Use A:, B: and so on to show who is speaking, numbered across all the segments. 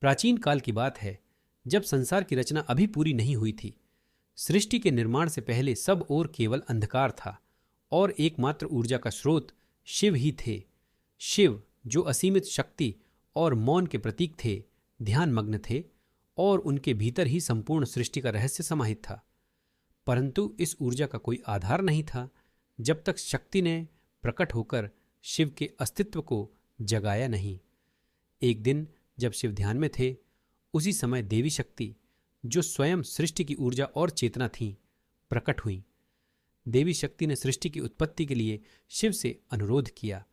A: प्राचीन काल की बात है, जब संसार की रचना अभी पूरी नहीं हुई थी। सृष्टि के निर्माण से पहले सब ओर केवल अंधकार था और एकमात्र ऊर्जा का स्रोत शिव ही थे। शिव, जो असीमित शक्ति और मौन के प्रतीक थे, ध्यान मग्न थे और उनके भीतर ही संपूर्ण सृष्टि का रहस्य समाहित था। परंतु इस ऊर्जा का कोई आधार नहीं था जब तक शक्ति ने प्रकट होकर शिव के अस्तित्व को जगाया नहीं। एक दिन जब शिव ध्यान में थे, उसी समय देवी शक्ति, जो स्वयं सृष्टि की ऊर्जा और चेतना थीं, प्रकट हुईं। देवी शक्ति ने सृष्टि की उत्पत्ति के लिए शिव से अनुरोध किया।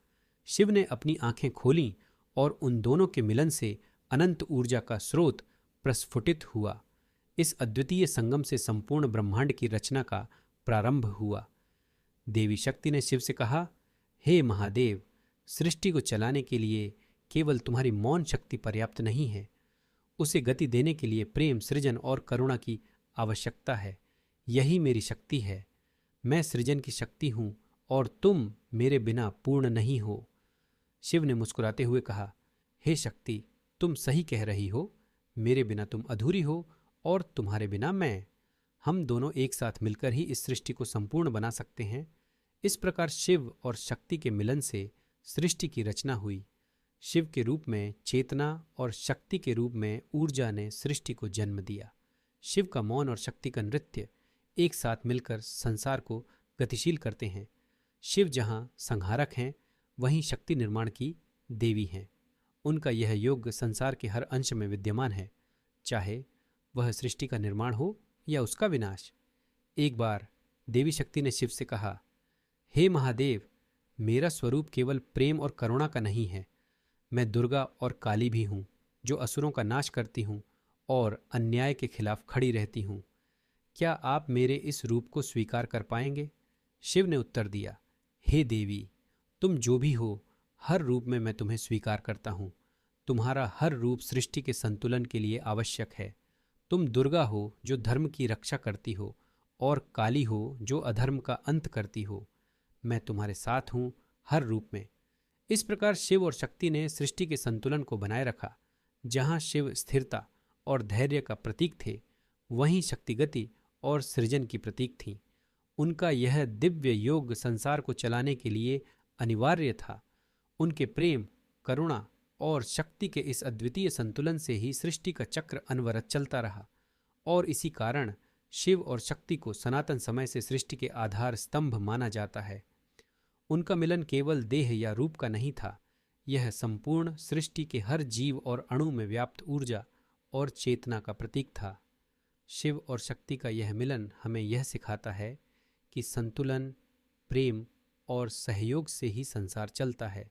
A: शिव ने अपनी आंखें खोलीं और उन दोनों के मिलन से अनंत ऊर्जा का स्रोत प्रस्फुटित हुआ। इस अद्वितीय संगम से संपूर्ण ब्रह्मांड की रचना का प्रारंभ हुआ। देवी शक्ति ने शिव से कहा, हे महादेव, सृष्टि को चलाने के लिए केवल तुम्हारी मौन शक्ति पर्याप्त नहीं है। उसे गति देने के लिए प्रेम, सृजन और करुणा की आवश्यकता है। यही मेरी शक्ति है। मैं सृजन की शक्ति हूं और तुम मेरे बिना पूर्ण नहीं हो। शिव ने मुस्कुराते हुए कहा, हे शक्ति, तुम सही कह रही हो। मेरे बिना तुम अधूरी हो और तुम्हारे बिना मैं। हम दोनों एक साथ मिलकर ही इस सृष्टि को संपूर्ण बना सकते हैं। इस प्रकार शिव और शक्ति के मिलन से सृष्टि की रचना हुई। शिव के रूप में चेतना और शक्ति के रूप में ऊर्जा ने सृष्टि को जन्म दिया। शिव का मौन और शक्ति का नृत्य एक साथ मिलकर संसार को गतिशील करते हैं। शिव जहाँ संहारक हैं, वहीं शक्ति निर्माण की देवी हैं। उनका यह योग संसार के हर अंश में विद्यमान है, चाहे वह सृष्टि का निर्माण हो या उसका विनाश। एक बार देवी शक्ति ने शिव से कहा, हे महादेव, मेरा स्वरूप केवल प्रेम और करुणा का नहीं है। मैं दुर्गा और काली भी हूँ, जो असुरों का नाश करती हूँ और अन्याय के खिलाफ खड़ी रहती हूँ। क्या आप मेरे इस रूप को स्वीकार कर पाएंगे? शिव ने उत्तर दिया, हे देवी, तुम जो भी हो, हर रूप में मैं तुम्हें स्वीकार करता हूँ। तुम्हारा हर रूप सृष्टि के संतुलन के लिए आवश्यक है। तुम दुर्गा हो, जो धर्म की रक्षा करती हो, और काली हो, जो अधर्म का अंत करती हो। मैं तुम्हारे साथ हूँ हर रूप में। इस प्रकार शिव और शक्ति ने सृष्टि के संतुलन को बनाए रखा। जहाँ शिव स्थिरता और धैर्य का प्रतीक थे, वहीं शक्ति गति और सृजन की प्रतीक थी। उनका यह दिव्य योग संसार को चलाने के लिए अनिवार्य था। उनके प्रेम, करुणा और शक्ति के इस अद्वितीय संतुलन से ही सृष्टि का चक्र अनवरत चलता रहा और इसी कारण शिव और शक्ति को सनातन समय से सृष्टि के आधार स्तंभ माना जाता है। उनका मिलन केवल देह या रूप का नहीं था, यह संपूर्ण सृष्टि के हर जीव और अणु में व्याप्त ऊर्जा और चेतना का प्रतीक था। शिव और शक्ति का यह मिलन हमें यह सिखाता है कि संतुलन, प्रेम और सहयोग से ही संसार चलता है।